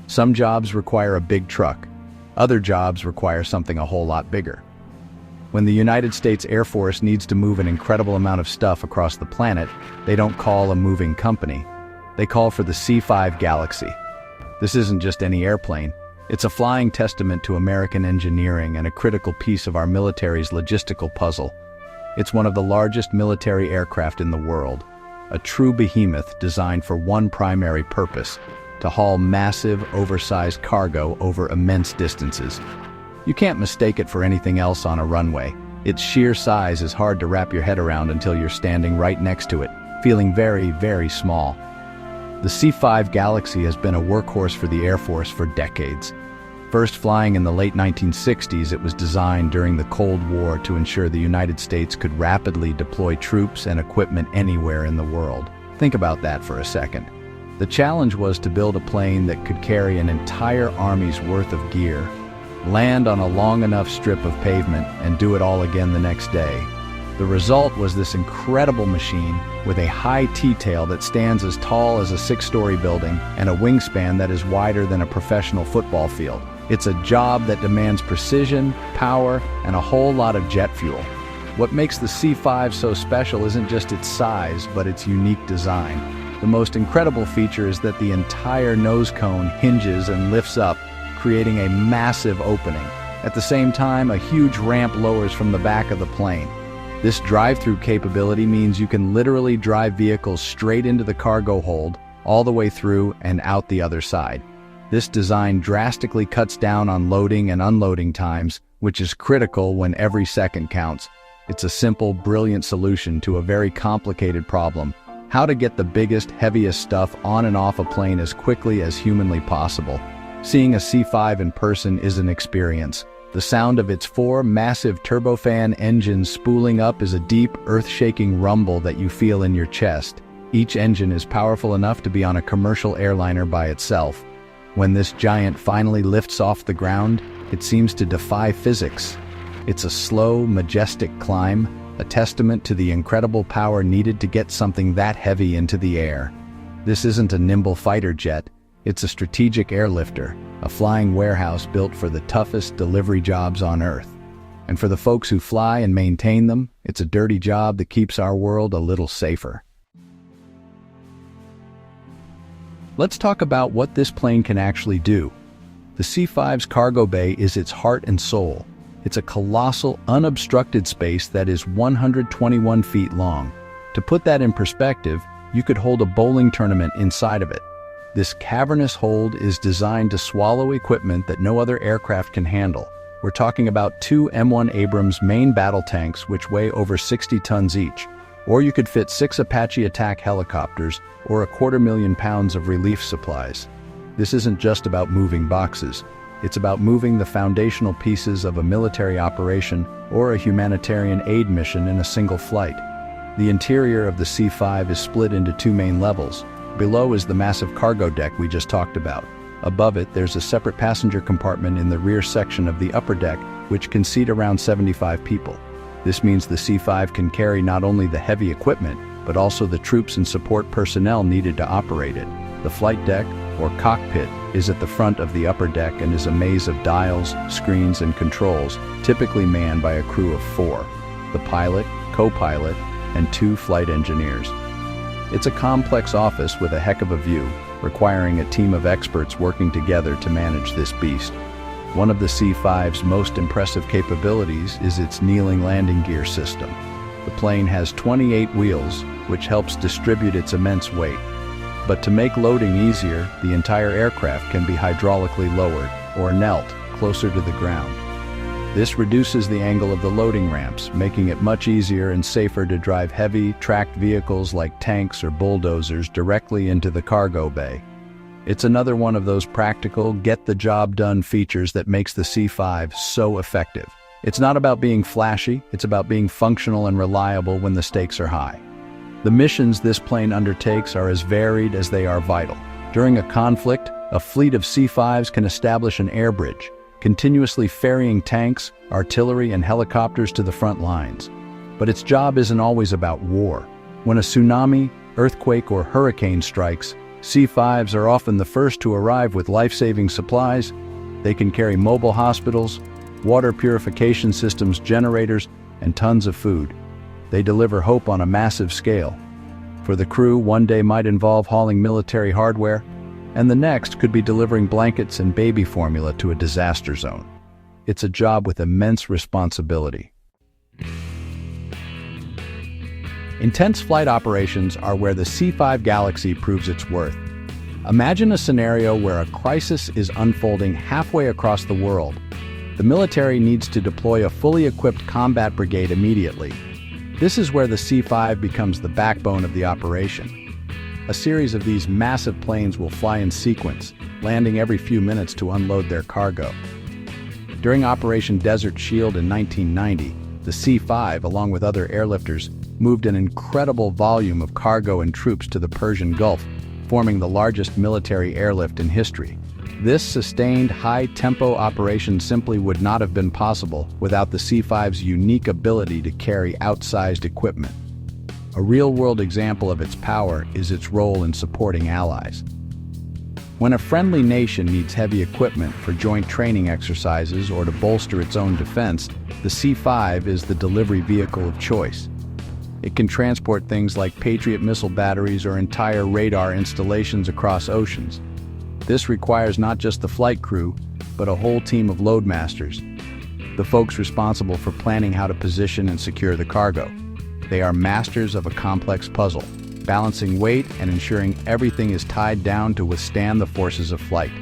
Some jobs require a big truck. Other jobs require something a whole lot bigger. When the United States Air Force needs to move an incredible amount of stuff across the planet, they don't call a moving company. They call for the C-5 Galaxy. This isn't just any airplane. It's a flying testament to American engineering and a critical piece of our military's logistical puzzle. It's one of the largest military aircraft in the world, a true behemoth designed for one primary purpose: to haul massive, oversized cargo over immense distances. You can't mistake it for anything else on a runway. Its sheer size is hard to wrap your head around until you're standing right next to it, feeling very, very small. The C-5 Galaxy has been a workhorse for the Air Force for decades. First flying in the late 1960s, it was designed during the Cold War to ensure the United States could rapidly deploy troops and equipment anywhere in the world. Think about that for a second. The challenge was to build a plane that could carry an entire army's worth of gear, land on a long enough strip of pavement, and do it all again the next day. The result was this incredible machine with a high T-tail that stands as tall as a 6-story building and a wingspan that is wider than a professional football field. It's a job that demands precision, power, and a whole lot of jet fuel. What makes the C-5 so special isn't just its size, but its unique design. The most incredible feature is that the entire nose cone hinges and lifts up, creating a massive opening. At the same time, a huge ramp lowers from the back of the plane. This drive-through capability means you can literally drive vehicles straight into the cargo hold, all the way through and out the other side. This design drastically cuts down on loading and unloading times, which is critical when every second counts. It's a simple, brilliant solution to a very complicated problem: how to get the biggest, heaviest stuff on and off a plane as quickly as humanly possible. Seeing a C-5 in person is an experience. The sound of its 4 massive turbofan engines spooling up is a deep, earth-shaking rumble that you feel in your chest. Each engine is powerful enough to be on a commercial airliner by itself. When this giant finally lifts off the ground, it seems to defy physics. It's a slow, majestic climb, a testament to the incredible power needed to get something that heavy into the air. This isn't a nimble fighter jet. It's a strategic airlifter, a flying warehouse built for the toughest delivery jobs on Earth. And for the folks who fly and maintain them, it's a dirty job that keeps our world a little safer. Let's talk about what this plane can actually do. The C-5's cargo bay is its heart and soul. It's a colossal, unobstructed space that is 121 feet long. To put that in perspective, you could hold a bowling tournament inside of it. This cavernous hold is designed to swallow equipment that no other aircraft can handle. We're talking about 2 M1 Abrams main battle tanks, which weigh over 60 tons each. Or you could fit 6 Apache attack helicopters or 250,000 pounds of relief supplies. This isn't just about moving boxes. It's about moving the foundational pieces of a military operation or a humanitarian aid mission in a single flight. The interior of the C-5 is split into 2 main levels. Below is the massive cargo deck we just talked about. Above it, there's a separate passenger compartment in the rear section of the upper deck, which can seat around 75 people. This means the C-5 can carry not only the heavy equipment, but also the troops and support personnel needed to operate it. The flight deck, or cockpit, is at the front of the upper deck and is a maze of dials, screens, and controls, typically manned by a crew of 4: the pilot, co-pilot, and 2 flight engineers. It's a complex office with a heck of a view, requiring a team of experts working together to manage this beast. One of the C-5's most impressive capabilities is its kneeling landing gear system. The plane has 28 wheels, which helps distribute its immense weight. But to make loading easier, the entire aircraft can be hydraulically lowered, or knelt, closer to the ground. This reduces the angle of the loading ramps, making it much easier and safer to drive heavy, tracked vehicles like tanks or bulldozers directly into the cargo bay. It's another one of those practical, get-the-job-done features that makes the C-5 so effective. It's not about being flashy, it's about being functional and reliable when the stakes are high. The missions this plane undertakes are as varied as they are vital. During a conflict, a fleet of C-5s can establish an air bridge, continuously ferrying tanks, artillery, and helicopters to the front lines. But its job isn't always about war. When a tsunami, earthquake, or hurricane strikes, C-5s are often the first to arrive with life-saving supplies. They can carry mobile hospitals, water purification systems, generators, and tons of food. They deliver hope on a massive scale. For the crew, one day might involve hauling military hardware, and the next could be delivering blankets and baby formula to a disaster zone. It's a job with immense responsibility. Intense flight operations are where the C-5 Galaxy proves its worth. Imagine a scenario where a crisis is unfolding halfway across the world. The military needs to deploy a fully equipped combat brigade immediately. This is where the C-5 becomes the backbone of the operation. A series of these massive planes will fly in sequence, landing every few minutes to unload their cargo. During Operation Desert Shield in 1990, the C-5, along with other airlifters, moved an incredible volume of cargo and troops to the Persian Gulf, forming the largest military airlift in history. This sustained, high-tempo operation simply would not have been possible without the C-5's unique ability to carry outsized equipment. A real-world example of its power is its role in supporting allies. When a friendly nation needs heavy equipment for joint training exercises or to bolster its own defense, the C-5 is the delivery vehicle of choice. It can transport things like Patriot missile batteries or entire radar installations across oceans. This requires not just the flight crew, but a whole team of loadmasters, the folks responsible for planning how to position and secure the cargo. They are masters of a complex puzzle, balancing weight and ensuring everything is tied down to withstand the forces of flight.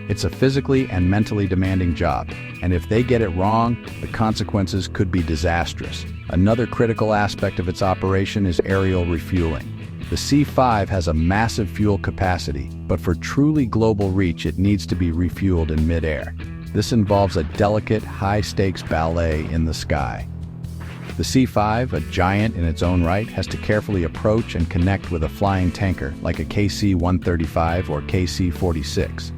It's a physically and mentally demanding job, and if they get it wrong, the consequences could be disastrous. Another critical aspect of its operation is aerial refueling. The C-5 has a massive fuel capacity, but for truly global reach, it needs to be refueled in midair. This involves a delicate, high-stakes ballet in the sky. The C-5, a giant in its own right, has to carefully approach and connect with a flying tanker like a KC-135 or KC-46.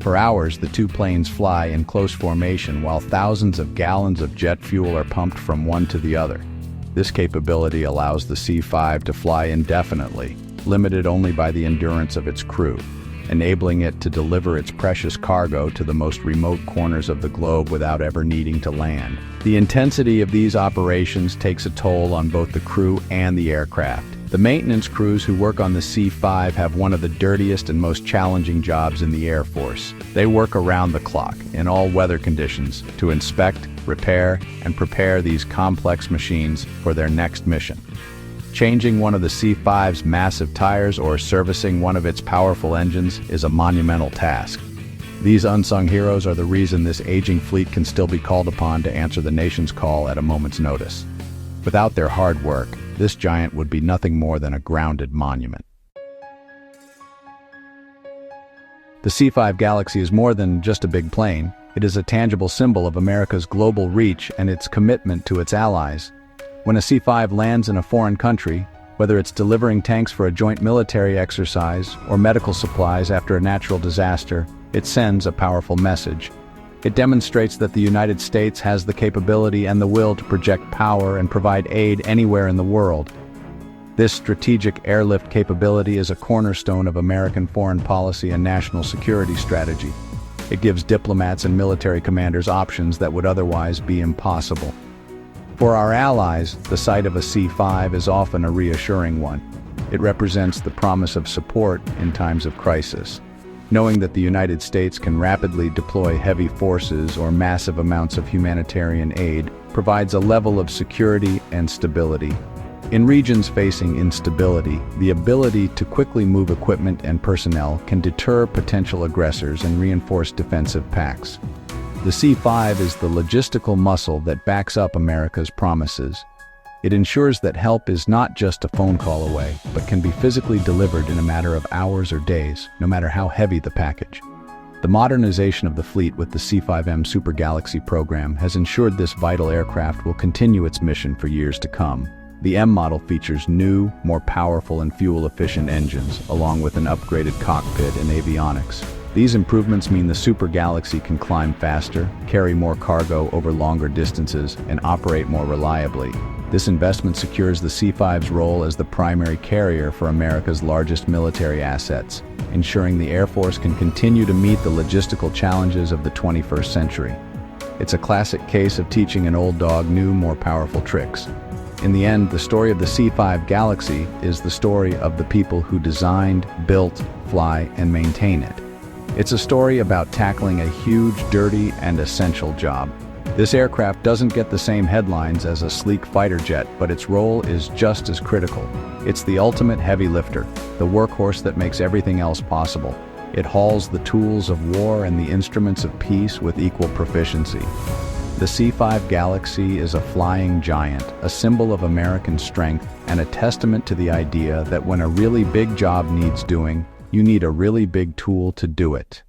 For hours, the two planes fly in close formation while thousands of gallons of jet fuel are pumped from one to the other. This capability allows the C-5 to fly indefinitely, limited only by the endurance of its crew, enabling it to deliver its precious cargo to the most remote corners of the globe without ever needing to land. The intensity of these operations takes a toll on both the crew and the aircraft. The maintenance crews who work on the C-5 have one of the dirtiest and most challenging jobs in the Air Force. They work around the clock, in all weather conditions, to inspect, repair, and prepare these complex machines for their next mission. Changing one of the C-5's massive tires or servicing one of its powerful engines is a monumental task. These unsung heroes are the reason this aging fleet can still be called upon to answer the nation's call at a moment's notice. Without their hard work, this giant would be nothing more than a grounded monument. The C-5 Galaxy is more than just a big plane. It is a tangible symbol of America's global reach and its commitment to its allies. When a C-5 lands in a foreign country, whether it's delivering tanks for a joint military exercise or medical supplies after a natural disaster, it sends a powerful message. It demonstrates that the United States has the capability and the will to project power and provide aid anywhere in the world. This strategic airlift capability is a cornerstone of American foreign policy and national security strategy. It gives diplomats and military commanders options that would otherwise be impossible. For our allies, the sight of a C-5 is often a reassuring one. It represents the promise of support in times of crisis. Knowing that the United States can rapidly deploy heavy forces or massive amounts of humanitarian aid provides a level of security and stability. In regions facing instability, the ability to quickly move equipment and personnel can deter potential aggressors and reinforce defensive pacts. The C-5 is the logistical muscle that backs up America's promises. It ensures that help is not just a phone call away, but can be physically delivered in a matter of hours or days, no matter how heavy the package. The modernization of the fleet with the C-5M Super Galaxy program has ensured this vital aircraft will continue its mission for years to come. The M model features new, more powerful and fuel-efficient engines, along with an upgraded cockpit and avionics. These improvements mean the Super Galaxy can climb faster, carry more cargo over longer distances, and operate more reliably. This investment secures the C-5's role as the primary carrier for America's largest military assets, ensuring the Air Force can continue to meet the logistical challenges of the 21st century. It's a classic case of teaching an old dog new, more powerful tricks. In the end, the story of the C-5 Galaxy is the story of the people who designed, built, fly, and maintain it. It's a story about tackling a huge, dirty, and essential job. This aircraft doesn't get the same headlines as a sleek fighter jet, but its role is just as critical. It's the ultimate heavy lifter, the workhorse that makes everything else possible. It hauls the tools of war and the instruments of peace with equal proficiency. The C-5 Galaxy is a flying giant, a symbol of American strength, and a testament to the idea that when a really big job needs doing, you need a really big tool to do it.